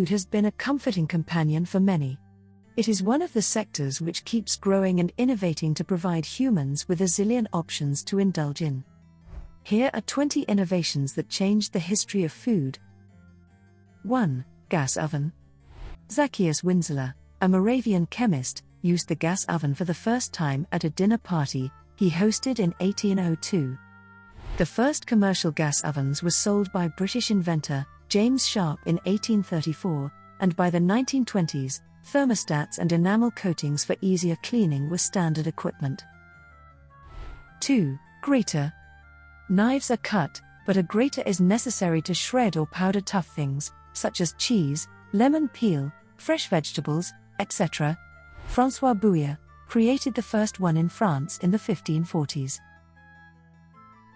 food has been a comforting companion for many. It is one of the sectors which keeps growing and innovating to provide humans with a zillion options to indulge in. Here are 20 innovations that changed the history of food. 1. Gas oven. Zacchaeus Winzler, a Moravian chemist, used the gas oven for the first time at a dinner party he hosted in 1802. The first commercial gas ovens were sold by British inventor James Sharp in 1834, and by the 1920s, thermostats and enamel coatings for easier cleaning were standard equipment. 2. Grater. Knives are cut, but a grater is necessary to shred or powder tough things, such as cheese, lemon peel, fresh vegetables, etc. François Bouyer created the first one in France in the 1540s.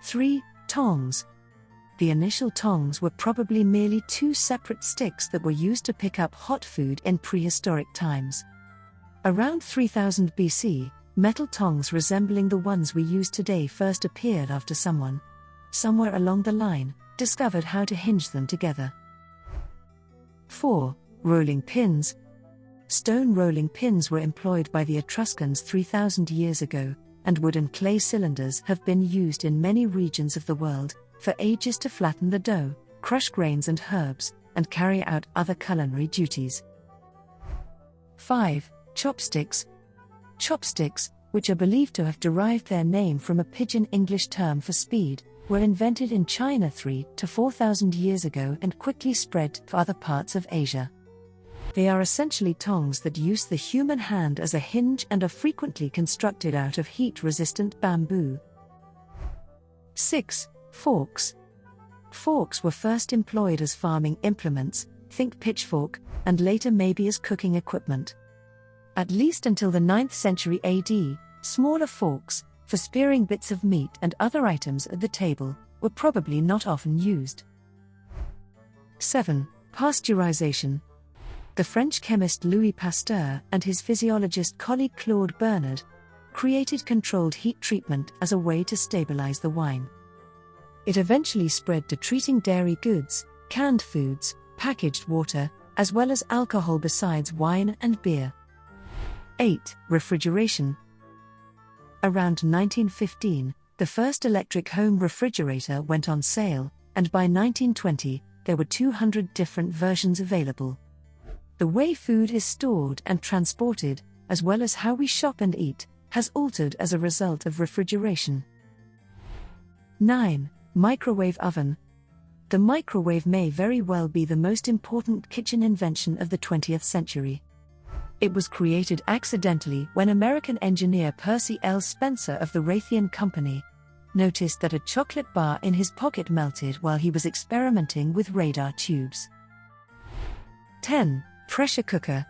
3. Tongs. The initial tongs were probably merely two separate sticks that were used to pick up hot food in prehistoric times. Around 3000 BC, metal tongs resembling the ones we use today first appeared after someone, somewhere along the line, discovered how to hinge them together. 4. Rolling pins. Stone rolling pins were employed by the Etruscans 3000 years ago, and wood and clay cylinders have been used in many regions of the world for ages to flatten the dough, crush grains and herbs, and carry out other culinary duties. 5. Chopsticks. Chopsticks, which are believed to have derived their name from a Pidgin English term for speed, were invented in China 3,000 to 4,000 years ago and quickly spread to other parts of Asia. They are essentially tongs that use the human hand as a hinge and are frequently constructed out of heat-resistant bamboo. 6. Forks. Forks were first employed as farming implements, think pitchfork, and later maybe as cooking equipment. At least until the 9th century AD, smaller forks, for spearing bits of meat and other items at the table, were probably not often used. 7. Pasteurization. The French chemist Louis Pasteur and his physiologist colleague Claude Bernard created controlled heat treatment as a way to stabilize the wine. It eventually spread to treating dairy goods, canned foods, packaged water, as well as alcohol besides wine and beer. 8. Refrigeration. Around 1915, the first electric home refrigerator went on sale, and by 1920, there were 200 different versions available. The way food is stored and transported, as well as how we shop and eat, has altered as a result of refrigeration. 9. Microwave oven. The microwave may very well be the most important kitchen invention of the 20th century. It was created accidentally when American engineer Percy L. Spencer of the Raytheon Company noticed that a chocolate bar in his pocket melted while he was experimenting with radar tubes. 10. Pressure cooker.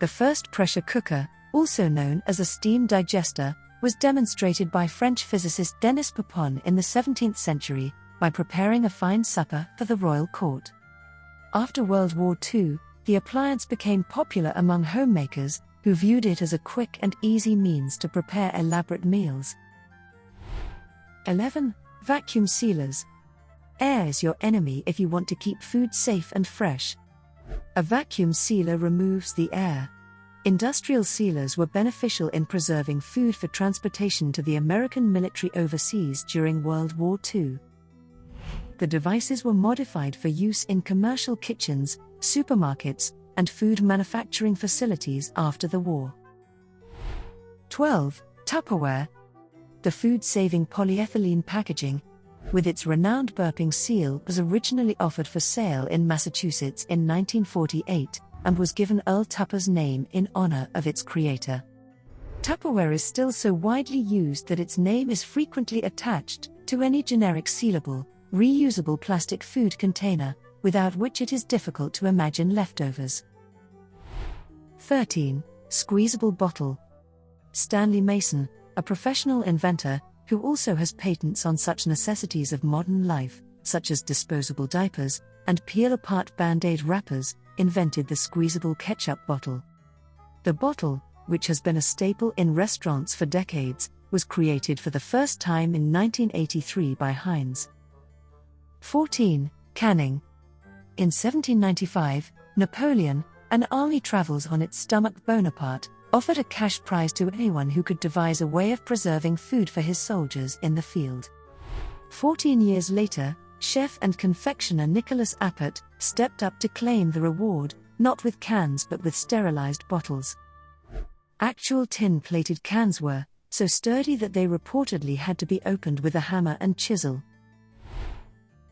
The first pressure cooker, also known as a steam digester, was demonstrated by French physicist Denis Papon in the 17th century by preparing a fine supper for the royal court. After World War II, the appliance became popular among homemakers, who viewed it as a quick and easy means to prepare elaborate meals. 11. Vacuum sealers. Air is your enemy if you want to keep food safe and fresh. A vacuum sealer removes the air. Industrial sealers were beneficial in preserving food for transportation to the American military overseas during World War II. The devices were modified for use in commercial kitchens, supermarkets, and food manufacturing facilities after the war. 12. Tupperware. The food-saving polyethylene packaging, with its renowned burping seal, was originally offered for sale in Massachusetts in 1948 and was given Earl Tupper's name in honor of its creator. Tupperware is still so widely used that its name is frequently attached to any generic sealable, reusable plastic food container, without which it is difficult to imagine leftovers. 13. Squeezable bottle. Stanley Mason, a professional inventor, who also has patents on such necessities of modern life, such as disposable diapers and peel-apart Band-Aid wrappers, invented the squeezable ketchup bottle. The bottle, which has been a staple in restaurants for decades, was created for the first time in 1983 by Heinz. 14. Canning. In 1795, Napoleon, an army travels on its stomach. Bonaparte offered a cash prize to anyone who could devise a way of preserving food for his soldiers in the field. 14 years later, chef and confectioner Nicholas Appert stepped up to claim the reward, not with cans but with sterilized bottles. Actual tin-plated cans were so sturdy that they reportedly had to be opened with a hammer and chisel.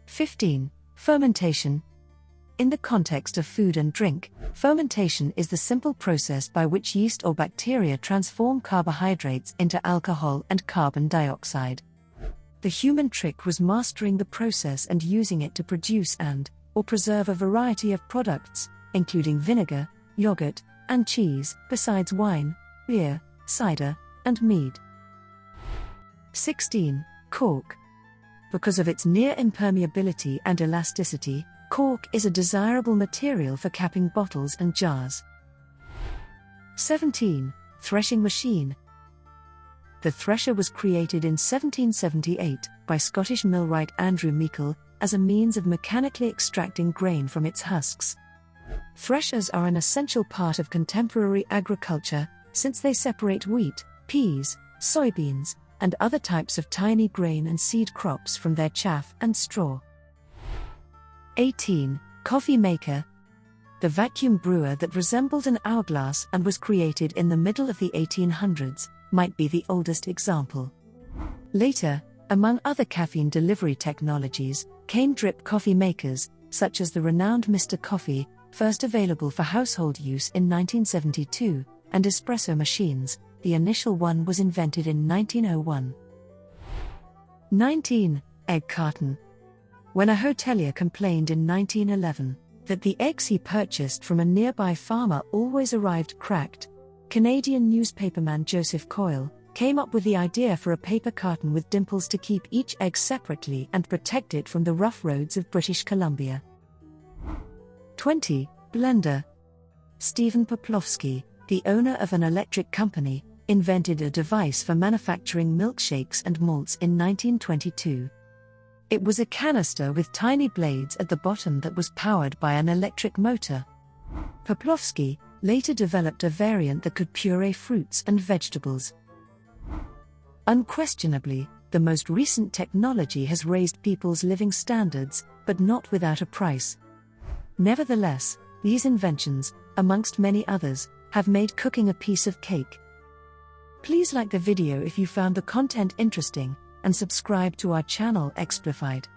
15. Fermentation. In the context of food and drink, fermentation is the simple process by which yeast or bacteria transform carbohydrates into alcohol and carbon dioxide. The human trick was mastering the process and using it to produce or preserve a variety of products, including vinegar, yogurt, and cheese, besides wine, beer, cider, and mead. 16. Cork. Because of its near impermeability and elasticity, cork is a desirable material for capping bottles and jars. 17. Threshing machine. The thresher was created in 1778 by Scottish millwright Andrew Meikle as a means of mechanically extracting grain from its husks. Threshers are an essential part of contemporary agriculture, since they separate wheat, peas, soybeans, and other types of tiny grain and seed crops from their chaff and straw. 18. Coffee maker. The vacuum brewer that resembled an hourglass and was created in the middle of the 1800s might be the oldest example. Later, among other caffeine delivery technologies, came drip coffee makers, such as the renowned Mr. Coffee, first available for household use in 1972, and espresso machines. The initial one was invented in 1901. 19. Egg carton. When a hotelier complained in 1911 that the eggs he purchased from a nearby farmer always arrived cracked, Canadian newspaperman Joseph Coyle came up with the idea for a paper carton with dimples to keep each egg separately and protect it from the rough roads of British Columbia. 20. Blender. Stephen Poplawski, the owner of an electric company, invented a device for manufacturing milkshakes and malts in 1922. It was a canister with tiny blades at the bottom that was powered by an electric motor. Poplawski later developed a variant that could puree fruits and vegetables. Unquestionably, the most recent technology has raised people's living standards, but not without a price. Nevertheless, these inventions, amongst many others, have made cooking a piece of cake. Please like the video if you found the content interesting, and subscribe to our channel Explified.